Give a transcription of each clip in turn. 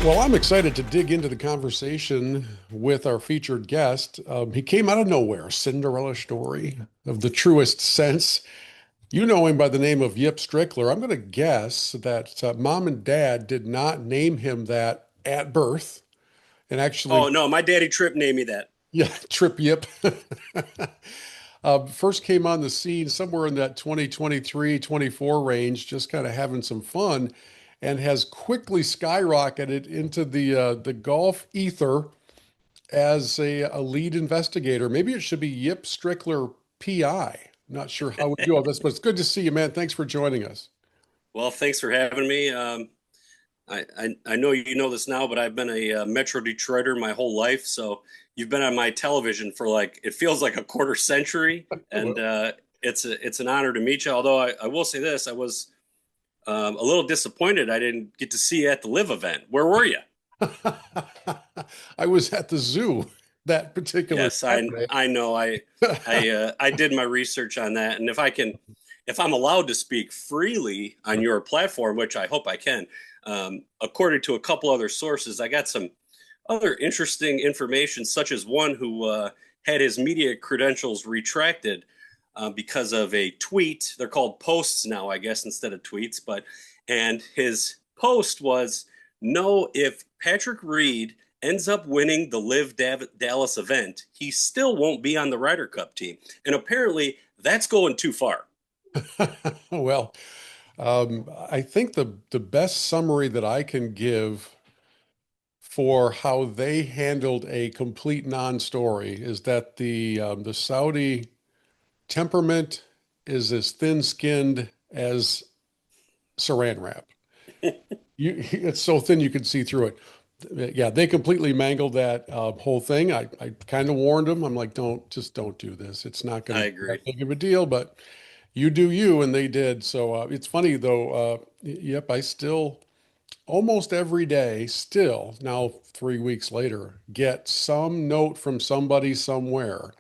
Well, I'm excited to dig into the conversation with our featured guest. He came out of nowhere, Cinderella story of the truest sense. You know him by the name of Yip Strickler. I'm going to guess that mom and dad did not name him that at birth. And actually, Oh no, my daddy Trip named me that. yeah, Trip Yip. First came on the scene somewhere in that 2023, 24 range, just kind of having some fun, and has quickly skyrocketed into the golf ether as a lead investigator. Maybe it should be Yip Strickler PI. Not sure how we do all this, but it's good to see you, man. Thanks for joining us. Well, thanks for having me. I know you know this now, but I've been a Metro Detroiter my whole life. So you've been on my television for like it feels like a quarter century, and Well, it's an honor to meet you. Although I will say this, I was a little disappointed I didn't get to see you at the Live event. Where were you? I was at the zoo that particular Yes, Saturday. I know I did my research on that, and if I'm allowed to speak freely on your platform, which I hope I can, according to a couple other sources, I got some other interesting information, such as one who had his media credentials retracted because of a tweet. They're called posts now, I guess, instead of tweets. And his post was, "No, if Patrick Reed ends up winning the Live Dallas event, he still won't be on the Ryder Cup team." And apparently, that's going too far. Well, I think the best summary that I can give for how they handled a complete non-story is that the Saudi temperament is as thin-skinned as saran wrap. It's so thin you can see through it. Yeah, they completely mangled that whole thing. I kind of warned them. I'm like, don't do this. It's not going I to be that agree. big of a deal, but you do you, and they did. So it's funny though. Yep, I still almost every day, still now 3 weeks later, get some note from somebody somewhere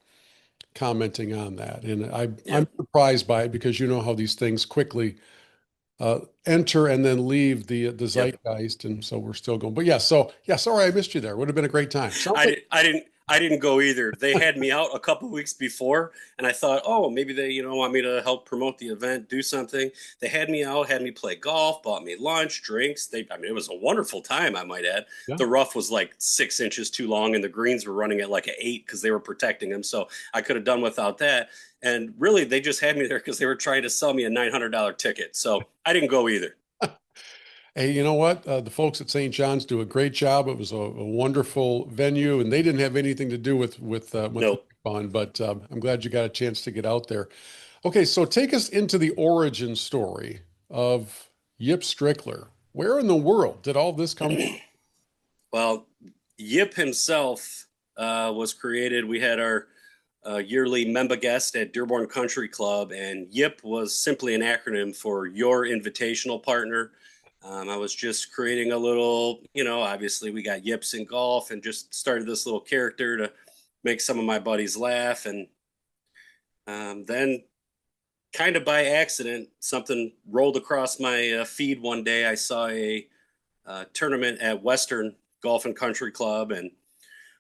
commenting on that, and I'm Yep. surprised by it because you know how these things quickly enter and then leave the Yep. zeitgeist, and so we're still going. But yeah, so yeah, sorry I missed you there. Would have been a great time. Sounds like I didn't go either. They had me out a couple weeks before, and I thought, oh, maybe they, want me to help promote the event, do something. They had me out, had me play golf, bought me lunch, drinks. I mean, it was a wonderful time, I might add. yeah. The rough was like 6 inches too long, and the greens were running at like an 8 because they were protecting them. So I could have done without that. And really, they just had me there because they were trying to sell me a $900 ticket. So I didn't go either. Hey, you know what? The folks at St. John's do a great job. It was a wonderful venue, and they didn't have anything to do with No. my fun. But I'm glad you got a chance to get out there. Okay, so take us into the origin story of Yip Strickler. Where in the world did all this come from? Well, Yip himself was created. We had our yearly member guest at Dearborn Country Club, and Yip was simply an acronym for Your Invitational Partner. I was just creating a little, obviously we got Yips in golf and just started this little character to make some of my buddies laugh. And then, kind of by accident, something rolled across my feed one day. I saw a tournament at Western Golf and Country Club, and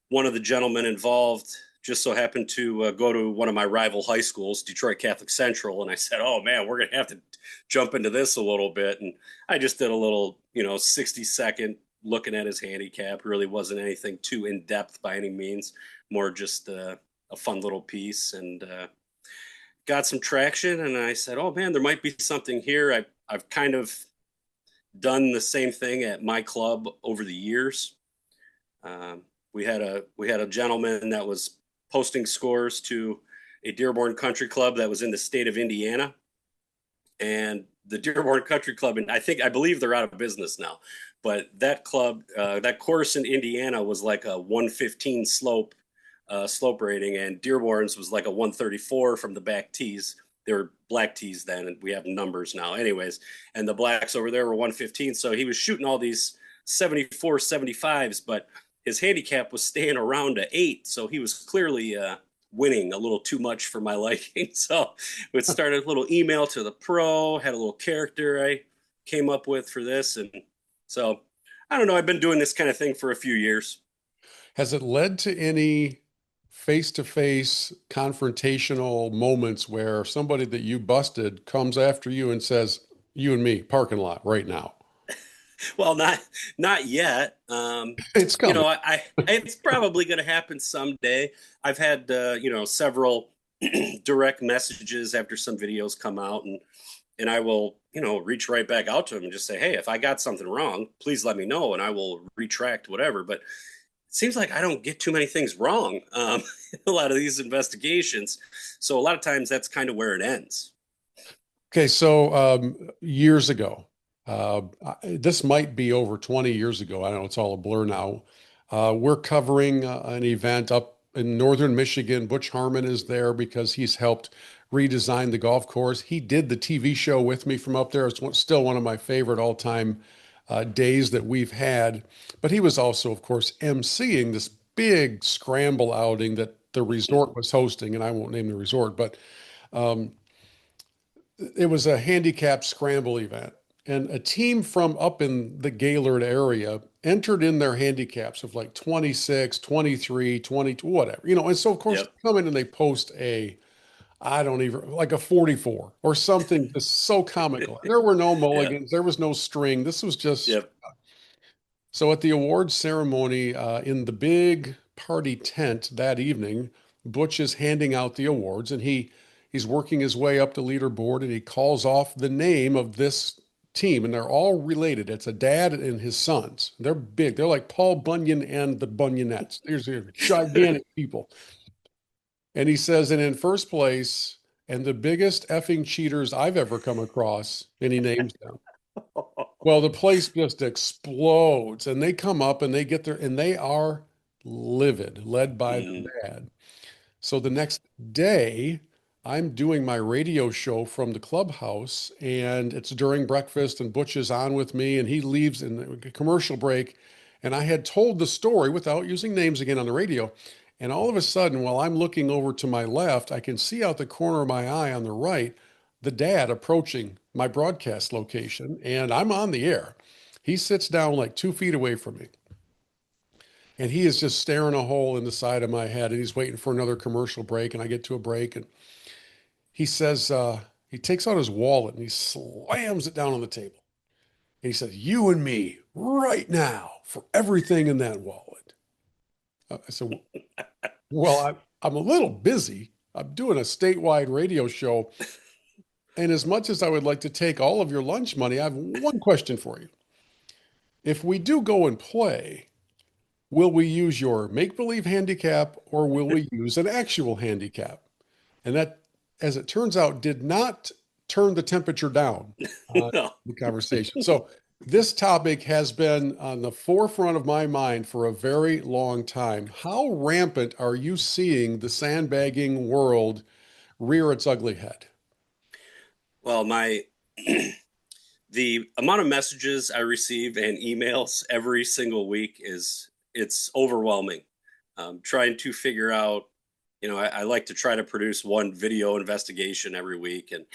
one of the gentlemen involved just so happened to go to one of my rival high schools, Detroit Catholic Central. And I said, oh man, we're going to have to jump into this a little bit. And I just did a little, 60-second looking at his handicap. Really wasn't anything too in depth by any means, more just a fun little piece. And got some traction. And I said, oh man, there might be something here. I've kind of done the same thing at my club over the years. We had a gentleman that was posting scores to a Dearborn Country Club that was in the state of Indiana, and the Dearborn Country Club, and I believe they're out of business now, but that club, that course in Indiana was like a 115 slope rating, and Dearborn's was like a 134 from the back tees. They were black tees then, and we have numbers now. Anyways, and the blacks over there were 115. So he was shooting all these 74, 75s, but his handicap was staying around a 8. So he was clearly winning a little too much for my liking. So it started a little email to the pro, had a little character I came up with for this. And so I don't know. I've been doing this kind of thing for a few years. Has it led to any face-to-face confrontational moments where somebody that you busted comes after you and says, "You and me, parking lot right now"? Well, not yet. It's You coming. know, it's probably going to happen someday. I've had several direct messages after some videos come out, and I will reach right back out to them and just say, hey, if I got something wrong, please let me know, and I will retract whatever. But it seems like I don't get too many things wrong in a lot of these investigations, so a lot of times that's kind of where it ends. Okay, so years ago, this might be over 20 years ago. I don't know, it's all a blur now. We're covering an event up in northern Michigan. Butch Harmon is there because he's helped redesign the golf course. He did the TV show with me from up there. Still one of my favorite all-time days that we've had. But he was also, of course, emceeing this big scramble outing that the resort was hosting, and I won't name the resort, but um, it was a handicap scramble event. And a team from up in the Gaylord area entered in their handicaps of like 26, 23, 22, whatever, And so, of course, Yep, they come in and they post I don't even, like a 44 or something just so comical. There were no yeah, mulligans, there was no string. This was just yep. so at the awards ceremony in the big party tent that evening, Butch is handing out the awards and he's working his way up the leaderboard and he calls off the name of this team and they're all related. It's a dad and his sons. They're big. They're like Paul Bunyan and the Bunyanettes. They're gigantic people. And he says, and in first place, and the biggest effing cheaters I've ever come across, and he names them. Well, the place just explodes and they come up and they get there and they are livid, led by their Mhm. dad. So the next day, I'm doing my radio show from the clubhouse and it's during breakfast and Butch is on with me and he leaves in the commercial break. And I had told the story without using names again on the radio. And all of a sudden, while I'm looking over to my left, I can see out the corner of my eye on the right the dad approaching my broadcast location and I'm on the air. He sits down like 2 feet away from me and he is just staring a hole in the side of my head and he's waiting for another commercial break and I get to a break and he says he takes out his wallet and he slams it down on the table and he says, "You and me right now for everything in that wallet." I said, well, I'm a little busy. I'm doing a statewide radio show, and as much as I would like to take all of your lunch money, I have one question for you. If we do go and play, will we use your make-believe handicap or will we use an actual handicap? And that, as it turns out, did not turn the temperature down on No. the conversation. So this topic has been on the forefront of my mind for a very long time. How rampant are you seeing the sandbagging world rear its ugly head? Well, my the amount of messages I receive and emails every single week it's overwhelming. Trying to figure out, I like to try to produce one video investigation every week, and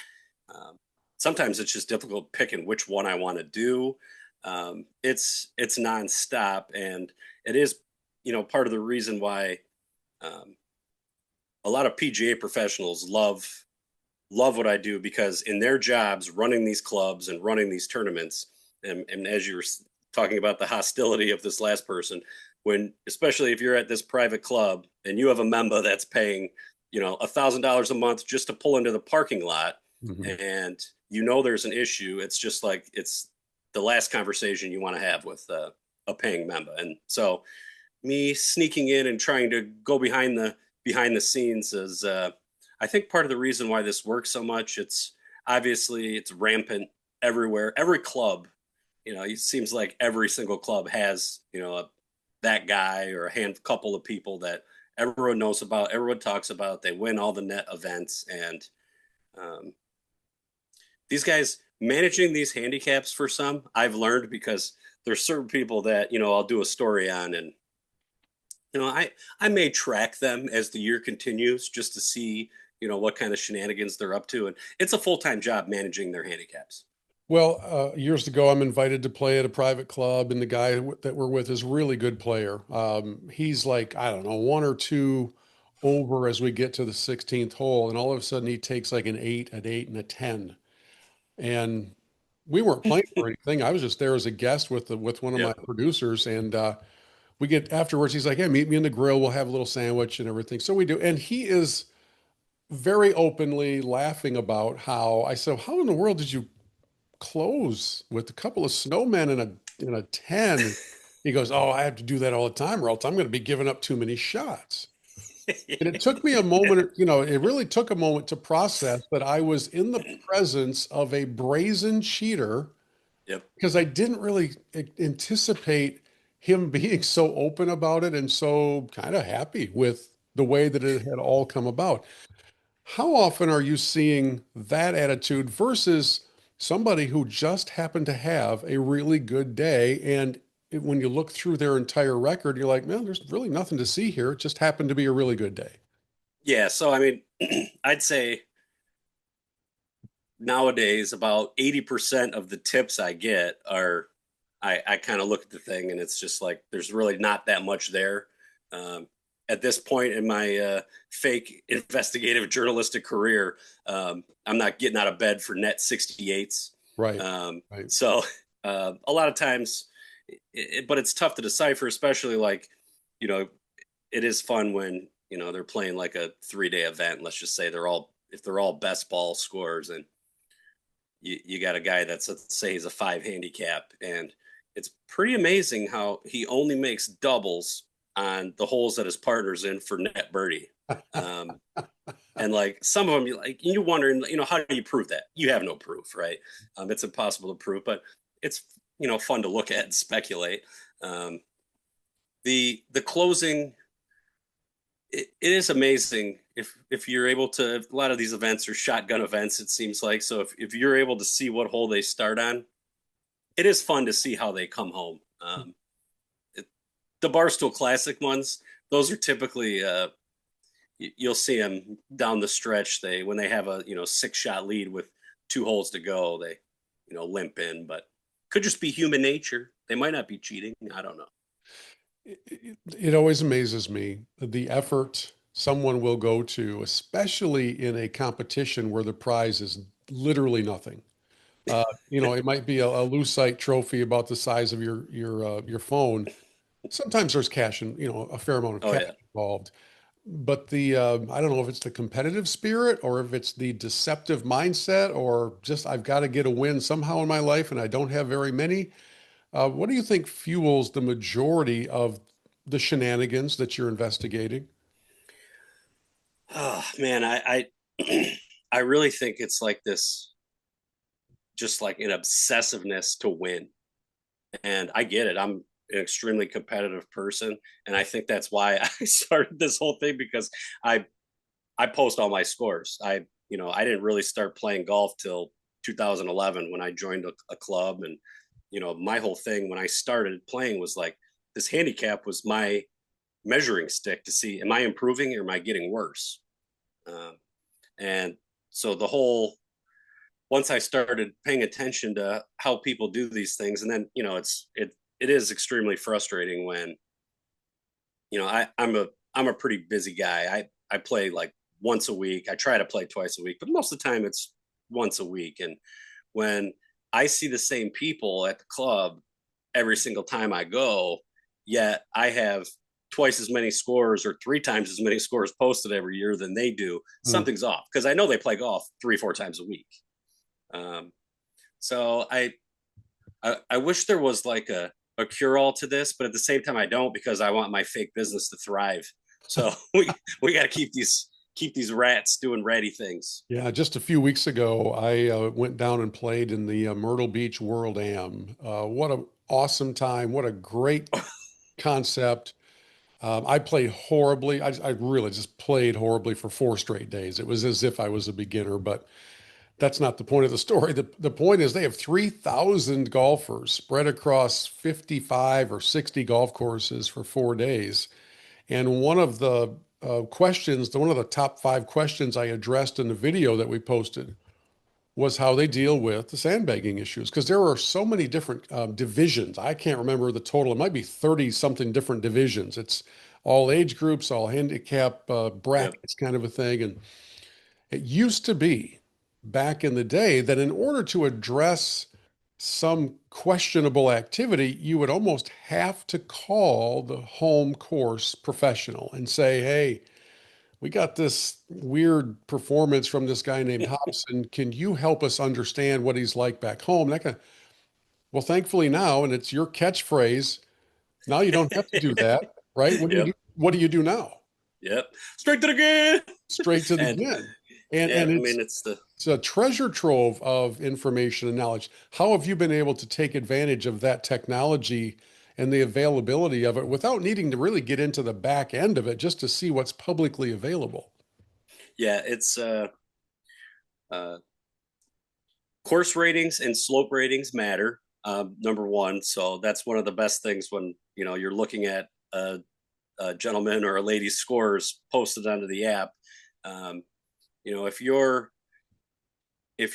um, sometimes it's just difficult picking which one I want to do. It's nonstop, and it is, part of the reason why um, a lot of PGA professionals love what I do because in their jobs, running these clubs and running these tournaments, and as you were talking about the hostility of this last person, when especially if you're at this private club and you have a member that's paying, $1,000 a month just to pull into the parking lot, Mhm. and there's an issue, it's just like it's the last conversation you want to have with a paying member, and so me sneaking in and trying to go behind the scenes is I think part of the reason why this works so much. It's obviously it's rampant everywhere. Every club, it seems like every single club has, that guy or a couple of people that everyone knows about, everyone talks about. They win all the net events, and um, these guys managing these handicaps for some, I've learned because there's certain people that I'll do a story on, and I may track them as the year continues just to see, what kind of shenanigans they're up to. And it's a full-time job managing their handicaps. Well, years ago, I'm invited to play at a private club, and the guy that we're with is a really good player. He's like, I don't know, one or two over as we get to the 16th hole, and all of a sudden he takes like an eight, and a 10. And we weren't playing for anything. I was just there as a guest with one of my Yep. producers, and we get afterwards. He's like, "Hey, meet me in the grill. We'll have a little sandwich and everything." So we do, and he is very openly laughing about how I said, "How in the world did you close with a couple of snowmen and a 10?" He goes, "Oh, I have to do that all the time, or else I'm going to be giving up too many shots." And it took me a moment, it really took a moment to process that I was in the presence of a brazen cheater Yep. because I didn't really anticipate him being so open about it and so kind of happy with the way that it had all come about. How often are you seeing that attitude versus somebody who just happened to have a really good day? And when you look through their entire record, you're like, man, there's really nothing to see here. It just happened to be a really good day. Yeah. So, I mean, I'd say nowadays about 80% of the tips I get are I kind of look at the thing and it's just like there's really not that much there. Um, at this point in my fake investigative journalistic career, I'm not getting out of bed for net 68s. Right. Um, Right. so a lot of times, but it's tough to decipher, especially like, you know, it is fun when, they're playing like a 3-day event. Let's just say if they're all best ball scores and you got a guy that's, let's say he's a 5 handicap, and it's pretty amazing how he only makes doubles on the holes that his partner's in for net birdie. Um, and like some of them, you wonder, how do you prove that? You have no proof, right? It's impossible to prove, but it's fun to look at and speculate. Um, the closing, it is amazing if you're able to. A lot of these events are shotgun events, it seems like. So if you're able to see what hole they start on, it is fun to see how they come home. It, the Barstool Classic ones, those are typically you'll see them down the stretch. When they have a 6-shot lead with 2 holes to go, they limp in, but could just be human nature. They might not be cheating. I don't know. It always amazes me the effort someone will go to, especially in a competition where the prize is literally nothing. It might be a lucite trophy about the size of your phone. Sometimes there's cash and a fair amount of Oh cash yeah. involved. But the I don't know if it's the competitive spirit or if it's the deceptive mindset or just I've got to get a win somehow in my life and I don't have very many. What do you think fuels the majority of the shenanigans that you're investigating? Oh man, I I really think it's like this, just like an obsessiveness to win. And I get it. I'm an extremely competitive person, and I think that's why I started this whole thing, because I I post all my scores. I didn't really start playing golf till 2011 when I joined a club, and my whole thing when I started playing was like this handicap was my measuring stick to see, am I improving or am I getting worse? Um, and so the whole once I started paying attention to how people do these things, and then it is extremely frustrating when I'm a pretty busy guy. I play like once a week. I try to play twice a week, but most of the time it's once a week. And when I see the same people at the club every single time I go, yet I have twice as many scores or 3 times as many scores posted every year than they do, Hmm. something's off, because I know they play golf 3 or 4 times a week. Um, so I wish there was like a cure all to this, but at the same time I don't, because I want my fake business to thrive. So we got to keep these rats doing ratty things. Yeah, just a few weeks ago, I went down and played in the Myrtle Beach World Am. What an awesome time! What a great concept. I played horribly. I really just played horribly for 4 straight days. It was as if I was a beginner, but that's not the point of the story. The point is they have 3,000 golfers spread across 55 or 60 golf courses for 4 days. And one of the one of the top 5 questions I addressed in the video that we posted was how they deal with the sandbagging issues. Because there are so many different divisions. I can't remember the total. It might be 30 something different divisions. It's all age groups, all handicap Yep. brackets kind of a thing. And it used to be back in the day that in order to address some questionable activity, you would almost have to call the home course professional and say, hey, we got this weird performance from this guy named Hobson. Can you help us understand what he's like back home? That kind of, well, thankfully now, and it's your catchphrase, now you don't have to do that, right? What do you do? Yep. What do you do now? Yep. Straight to the game. Straight to the And gin. And yeah, and I it's mean, it's the it's a treasure trove of information and knowledge. How have you been able to take advantage of that technology and the availability of it without needing to really get into the back end of it just to see what's publicly available? yeah, it's uh, course ratings and slope ratings matter. Number one, so that's one of the best things when you're looking at a gentleman or a lady's scores posted onto the app. Um, if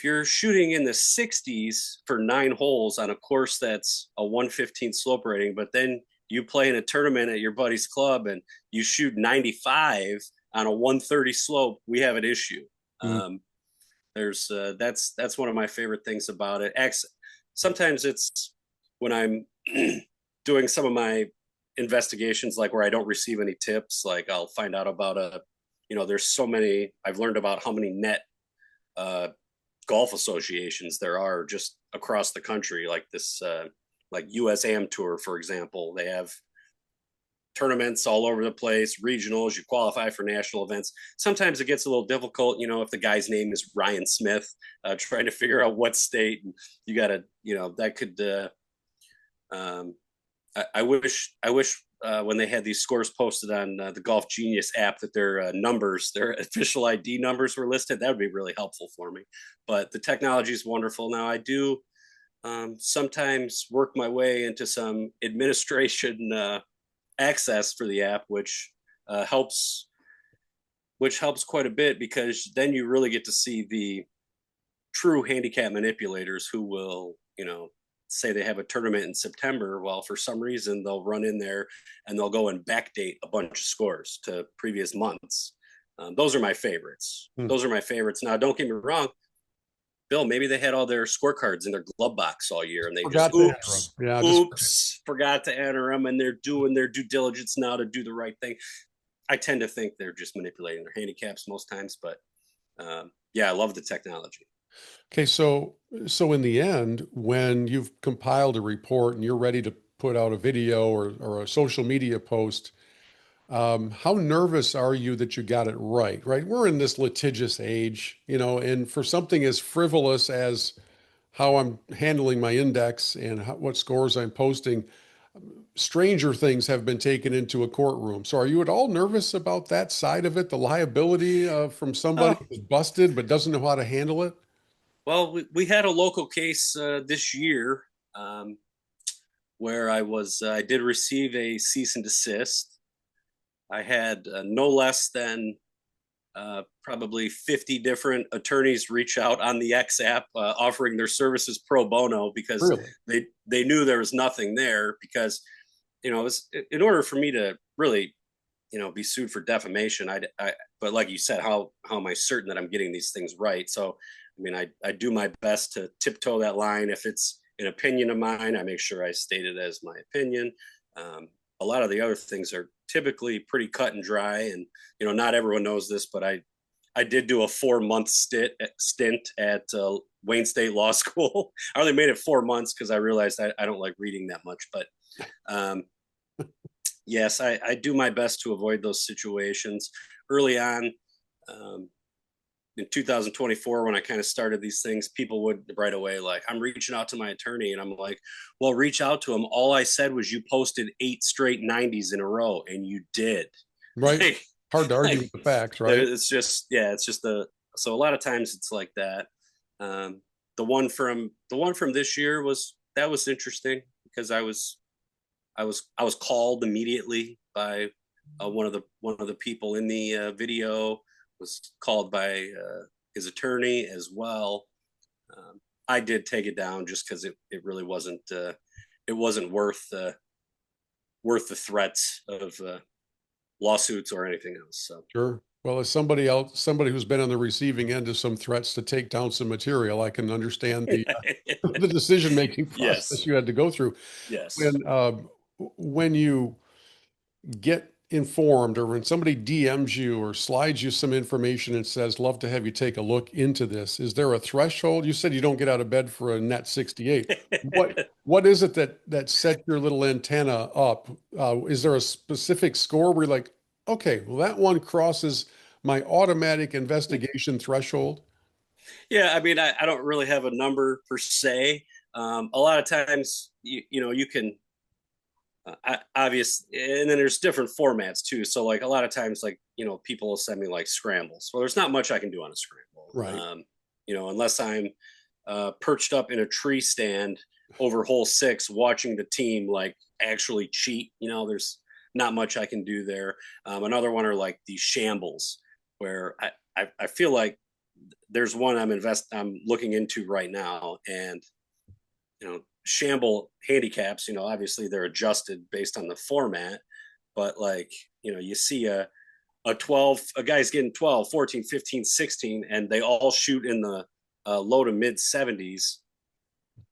you're shooting in the 60s for 9 holes on a course that's a 115 slope rating, but then you play in a tournament at your buddy's club and you shoot 95 on a 130 slope, we have an issue. Mm. Um, there's that's one of my favorite things about it. Sometimes it's when I'm doing some of my investigations, like where I don't receive any tips, like I'll find out about there's so many. I've learned about how many net uh, golf associations there are just across the country, like this, like US Am Tour, for example. They have tournaments all over the place, regionals, you qualify for national events. Sometimes it gets a little difficult, if the guy's name is Ryan Smith, trying to figure out what state. You got to, that could, um, I wish when they had these scores posted on the Golf Genius app that their numbers, their official ID numbers were listed. That would be really helpful for me. But the technology is wonderful. Now I do sometimes work my way into some administration access for the app, which helps quite a bit, because then you really get to see the true handicap manipulators who will, say they have a tournament in September. Well, for some reason, they'll run in there and they'll go and backdate a bunch of scores to previous months. Those are my favorites. Hmm. Those are my favorites. Now, don't get me wrong, Bill, maybe they had all their scorecards in their glove box all year and they just, Forgot to enter them. Yeah, just forgot to enter them, and they're doing their due diligence now to do the right thing. I tend to think they're just manipulating their handicaps most times, but yeah, I love the technology. okay. So in the end, when you've compiled a report and you're ready to put out a video or a social media post, how nervous are you that you got it right? Right? We're in this litigious age, and for something as frivolous as how I'm handling my index and what scores I'm posting, stranger things have been taken into a courtroom. So are you at all nervous about that side of it, the liability from somebody Oh, who's busted but doesn't know how to handle it? well, we had a local case this year, um, where I did receive a cease and desist. I had no less than probably 50 different attorneys reach out on the X app, offering their services pro bono, because Really? they knew there was nothing there. Because it was, in order for me to really be sued for defamation, but like you said, how am I certain that I'm getting these things right? So I mean, I do my best to tiptoe that line. If it's an opinion of mine, I make sure I state it as my opinion. um, a lot of the other things are typically pretty cut and dry, and not everyone knows this, but I did do a 4-month stint at Wayne State Law School. I only made it 4 months because I realized I don't like reading that much. But um, yes, I do my best to avoid those situations. Early on, um, in 2024, when I kind of started these things, people would right away, like, I'm reaching out to my attorney. And I'm like, well, reach out to him. All I said was you posted 8 straight 90s in a row, and you did. Right? like, Hard to argue like with the facts, right? it's just, yeah, it's just so a lot of times it's like that. Um, the one from this year was interesting, because I was called immediately by one of the people in the video, was called by his attorney as well. I did take it down just because it really wasn't it wasn't worth the threats of lawsuits or anything else. So Sure. Well, as somebody else, somebody who's been on the receiving end of some threats to take down some material, I can understand the the decision-making process yes, you had to go through. yes. When you get informed or when somebody DMs you or slides you some information and says, love to have you take a look into this, is there a threshold? You said you don't get out of bed for a net 68. What is it that set your little antenna up? Is there a specific score where you're like, okay, well, that one crosses my automatic investigation threshold? Yeah, I mean, I don't really have a number per se. A lot of times, you know, you can obvious, and then there's different formats too. So like a lot of times, like you know, people will send me like scrambles. Well, there's not much I can do on a scramble. Right. You know, unless I'm perched up in a tree stand over hole 6, watching the team like actually cheat. You know, there's not much I can do there. Another one are like these shambles, where I feel like there's one I'm looking into right now, and you know, shamble handicaps, you know, obviously they're adjusted based on the format, but like, you know, you see a 12, a guy's getting 12, 14, 15, 16, and they all shoot in the low to mid 70s.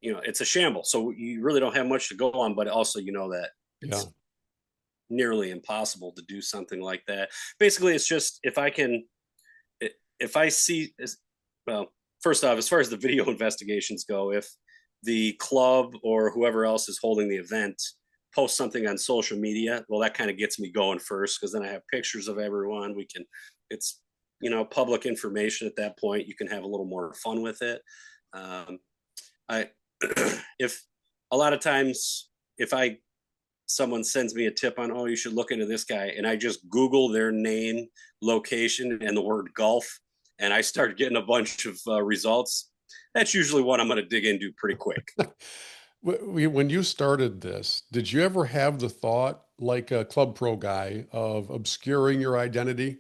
You know, it's a shamble. So you really don't have much to go on, but also, you know, that Yeah. it's nearly impossible to do something like that. Basically, it's just if I see, well, first off, as far as the video investigations go, if the club or whoever else is holding the event posts something on social media, well, that kind of gets me going first, because then I have pictures of everyone. It's, you know, public information at that point. You can have a little more fun with it. I, if a lot of times, if someone sends me a tip on, oh, you should look into this guy, and I just Google their name, location, and the word golf, and I start getting a bunch of results, that's usually what I'm going to dig into pretty quick. When you started this, did you ever have the thought, like a Club Pro guy, of obscuring your identity?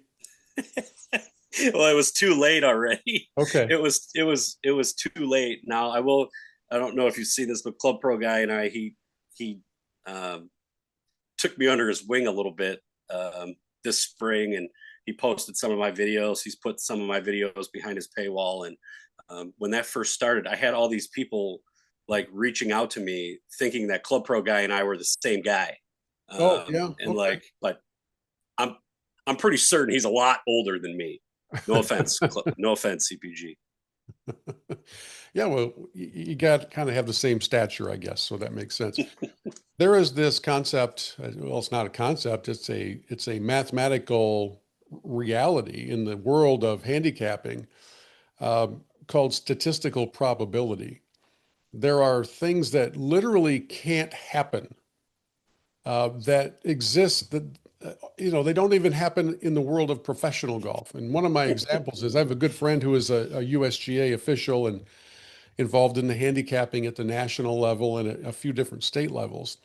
Well, it was too late already. Okay. It was too late. Now I don't know if you've seen this, but Club Pro guy and he um, took me under his wing a little bit this spring, and he posted some of my videos. He's put some of my videos behind his paywall, and when that first started, I had all these people like reaching out to me, thinking that Club Pro guy and I were the same guy, Oh, yeah. and Okay. like, but I'm I'm pretty certain he's a lot older than me. No offense, no offense, CPG. Yeah, well, you got kind of have the same stature, I guess, so that makes sense. There is this concept, well, it's not a concept, it's a mathematical reality in the world of handicapping, called statistical probability. There are things that literally can't happen, that exist that they don't even happen in the world of professional golf. And one of my examples is I have a good friend who is a USGA official and involved in the handicapping at the national level and a few different state levels.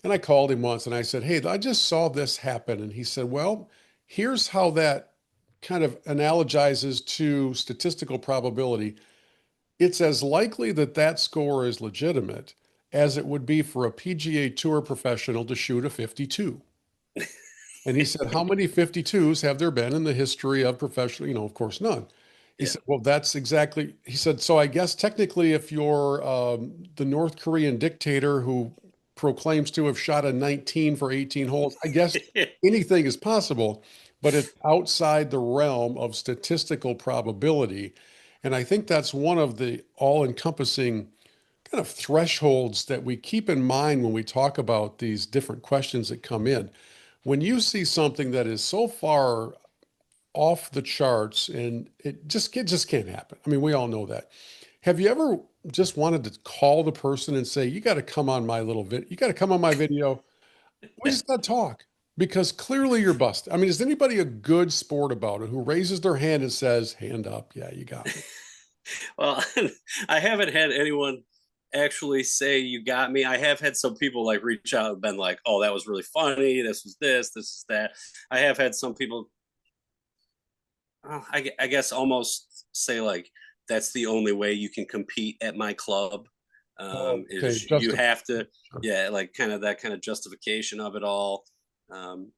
And I called him once and I said, "Hey, I just saw this happen." And he said, "Well, here's how that kind of analogizes to statistical probability. It's as likely that that score is legitimate as it would be for a PGA Tour professional to shoot a 52." And he said, "How many 52s have there been in the history of professional?" Of course, none. He Yeah. said, "Well, that's exactly," he said, "So I guess technically, if you're the North Korean dictator who proclaims to have shot a 19 for 18 holes, I guess anything is possible, but it's outside the realm of statistical probability." And I think that's one of the all-encompassing kind of thresholds that we keep in mind when we talk about these different questions that come in. When you see something that is so far off the charts and it just can't happen. I mean, we all know that. Have you ever just wanted to call the person and say, "You got to come on my little vid, you got to come on my video. We just got to talk because clearly you're busted." I mean, is anybody a good sport about it who raises their hand and says, "Hand up, yeah, you got me"? Well, I haven't had anyone actually say you got me. I have had some people like reach out and been like, "Oh, that was really funny. This was this is that." I have had some people, I guess, almost say like, that's the only way you can compete at my club. Oh, okay. Is you Just a, have to, sure. yeah, like kind of that kind of justification of it all. Um,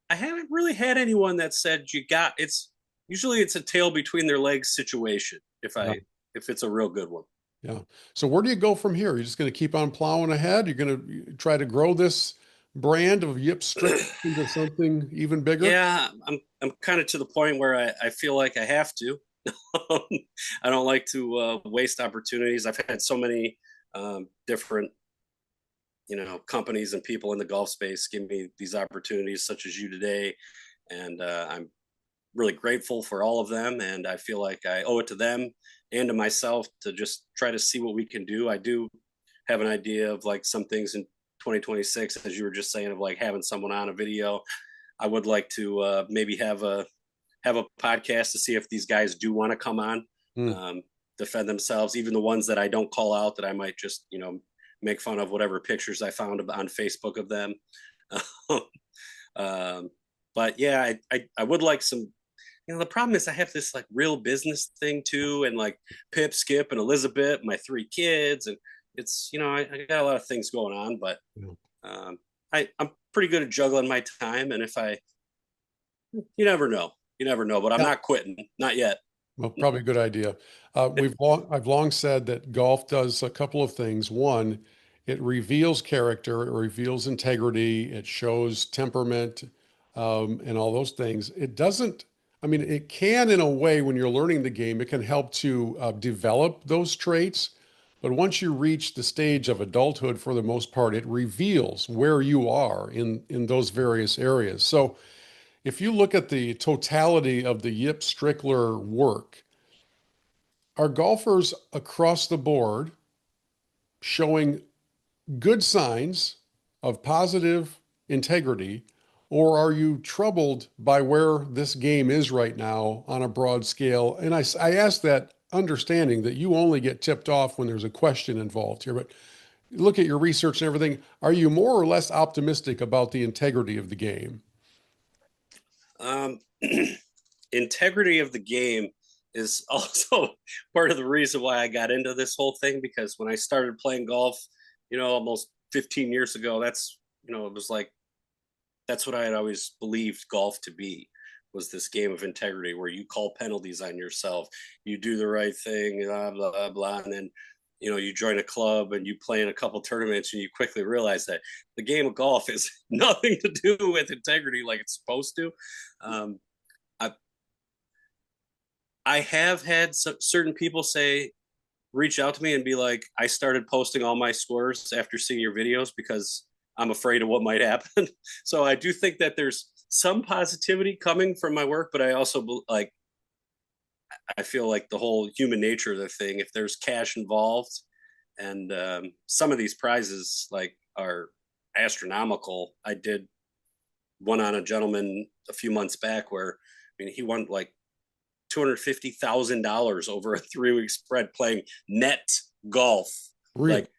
I haven't really had anyone that said you got it's usually it's a tail between their legs situation Yeah. if it's a real good one. Yeah. So where do you go from here? You're just going to keep on plowing ahead? You're going to try to grow this brand of Yip Strick into something even bigger? Yeah, I'm kind of to the point where I feel like I have to. I don't like to waste opportunities. I've had so many different companies and people in the golf space give me these opportunities, such as you today, and I'm really grateful for all of them. And I feel like I owe it to them and to myself to just try to see what we can do. I do have an idea of like some things in 2026, as you were just saying, of like having someone on a video. I would like to maybe have a podcast to see if these guys do want to come on, Hmm. um, defend themselves, even the ones that I don't call out that I might just make fun of whatever pictures I found on Facebook of them. um, but yeah, I would like some. The problem is I have this like real business thing too, and like Pip, Skip, and Elizabeth, my three kids, and it's I got a lot of things going on, but Yeah. um, I'm pretty good at juggling my time, and if I you never know, but I'm Yeah. not quitting, not yet. Well, probably a good idea. I've long said that golf does a couple of things. One, it reveals character, it reveals integrity, it shows temperament, and all those things. It doesn't, I mean, it can in a way when you're learning the game, it can help to develop those traits. But once you reach the stage of adulthood, for the most part, it reveals where you are in those various areas. So if you look at the totality of the Yip Strickler work, are golfers across the board showing good signs of positive integrity, or are you troubled by where this game is right now on a broad scale? And I ask that understanding that you only get tipped off when there's a question involved here, but look at your research and everything. Are you more or less optimistic about the integrity of the game? um, Integrity of the game is also part of the reason why I got into this whole thing, because when I started playing golf, almost 15 years ago, it was like that's what I had always believed golf to be, was this game of integrity where you call penalties on yourself, you do the right thing, blah blah blah, and then you join a club and you play in a couple tournaments and you quickly realize that the game of golf is nothing to do with integrity like it's supposed to. Um, I I have had certain people reach out to me and be like, I started posting all my scores after seeing your videos because I'm afraid of what might happen. So I do think that there's some positivity coming from my work, but I also like I feel like the whole human nature of the thing. If there's cash involved, and some of these prizes like are astronomical. I did one on a gentleman a few months back where he won like $250,000 over a 3 week spread playing net golf, Really? like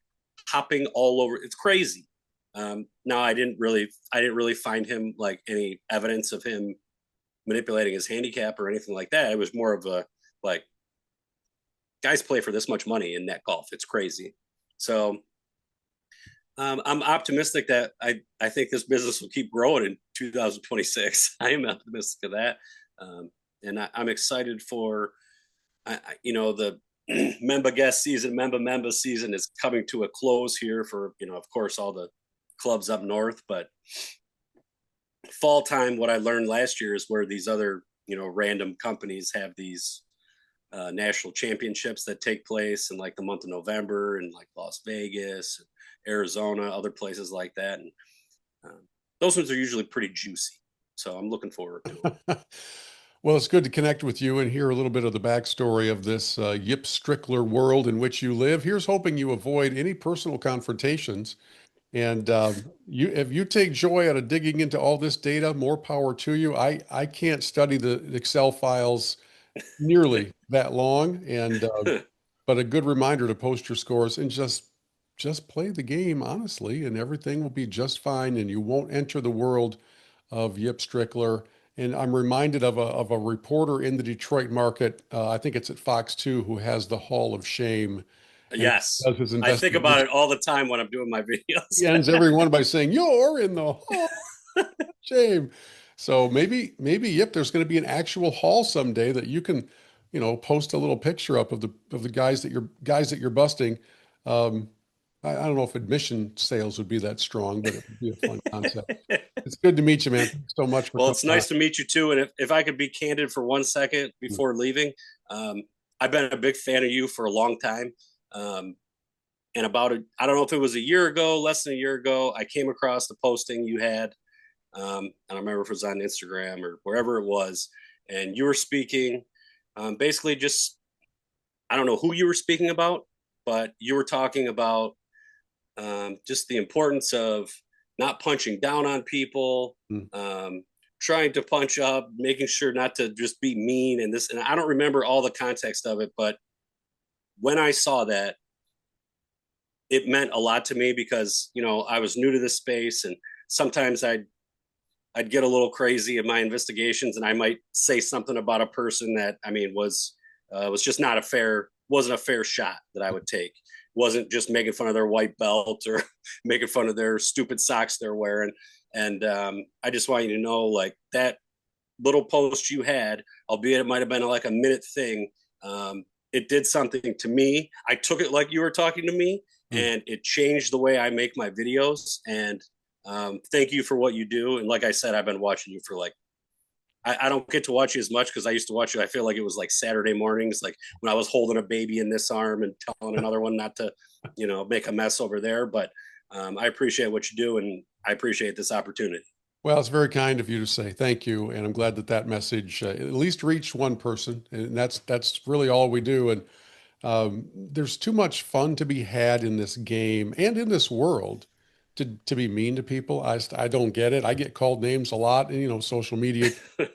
hopping all over. It's crazy. Now I didn't really find him like any evidence of him manipulating his handicap or anything like that. It was more of a like guys play for this much money in net golf. It's crazy. So I'm optimistic that I think this business will keep growing in 2026. I am optimistic of that, and I'm excited for the member season is coming to a close here for of course all the clubs up north, but fall time. What I learned last year is where these other random companies have these national championships that take place in like the month of November and like Las Vegas, Arizona, other places like that. And those ones are usually pretty juicy. So I'm looking forward to them. Well, it's good to connect with you and hear a little bit of the backstory of this Yip Strickler world in which you live. Here's hoping you avoid any personal confrontations. And if you take joy out of digging into all this data, more power to you. I can't study the Excel files nearly that long, and but a good reminder to post your scores and just play the game honestly, and everything will be just fine. And you won't enter the world of Yip Strickler And I'm reminded of a reporter in the Detroit market. I think it's at Fox 2 who has the Hall of Shame and Yes. does his I think about investigation. it all the time when I'm doing my videos. He ends every one by saying, "You're in the Hall of Shame." So maybe yep, there's going to be an actual hall someday that you can, post a little picture up of the guys that you're busting. Um, I don't know if admission sales would be that strong, but it would be a fun concept. It's good to meet you, man. Thanks so much for Well, coming it's on. nice to meet you too. And if I could be candid for 1 second Hmm. before leaving, um, I've been a big fan of you for a long time. Um, and I don't know if it was a year ago, less than a year ago, I came across the posting you had. And I remember if it was on Instagram or wherever it was. And you were speaking, basically just, I don't know who you were speaking about, but you were talking about just the importance of not punching down on people, Hmm. um, trying to punch up, making sure not to just be mean and this. And I don't remember all the context of it, but when I saw that, it meant a lot to me because I was new to this space, and sometimes I'd get a little crazy in my investigations, and I might say something about a person that was just not a fair wasn't a fair shot that I would take. Wasn't just making fun of their white belt or making fun of their stupid socks they're wearing. And I just want you to know, like that little post you had, albeit it might have been like a minute thing, it did something to me. I took it like you were talking to me, Hmm. and it changed the way I make my videos. And thank you for what you do. And like I said, I've been watching you for like I don't get to watch you as much because I used to watch you. I feel like it was like Saturday mornings, like when I was holding a baby in this arm and telling another one not to, make a mess over there. But I appreciate what you do, and I appreciate this opportunity. Well, it's very kind of you to say thank you, and I'm glad that that message at least reached one person, and that's really all we do. And there's too much fun to be had in this game and in this world to be mean to people. I don't get it. I get called names a lot, and social media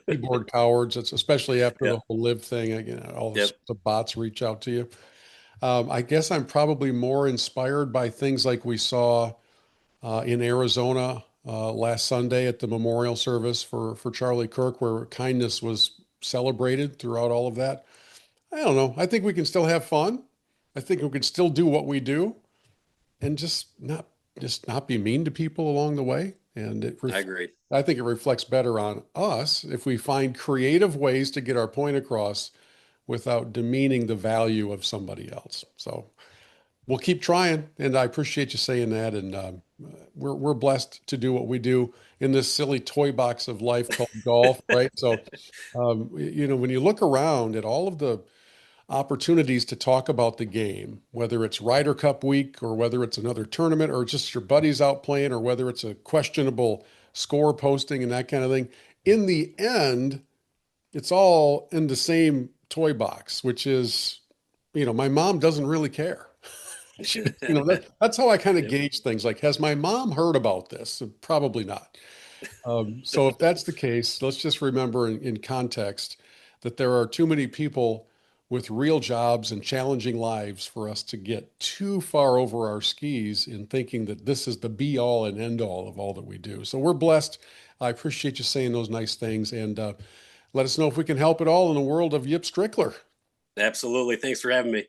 keyboard cowards. It's especially after the Yep. whole live thing. Again, all Yep. the bots reach out to you. I guess I'm probably more inspired by things like we saw in Arizona last Sunday at the memorial service for Charlie Kirk, where kindness was celebrated throughout all of that. I don't know. I think we can still have fun. I think we can still do what we do and just not be mean to people along the way. And I agree. I think it reflects better on us if we find creative ways to get our point across without demeaning the value of somebody else. So we'll keep trying, and I appreciate you saying that. And we're blessed to do what we do in this silly toy box of life called golf, right? So, when you look around at all of the opportunities to talk about the game, whether it's Ryder Cup week or whether it's another tournament or just your buddies out playing or whether it's a questionable score posting and that kind of thing, in the end, it's all in the same toy box, which is, my mom doesn't really care. That's how I kind of Yep. gauge things. Like, has my mom heard about this? Probably not. So if that's the case, let's just remember in context that there are too many people with real jobs and challenging lives for us to get too far over our skis in thinking that this is the be all and end all of all that we do. So we're blessed. I appreciate you saying those nice things, and let us know if we can help at all in the world of Yip Strickler. Absolutely. Thanks for having me.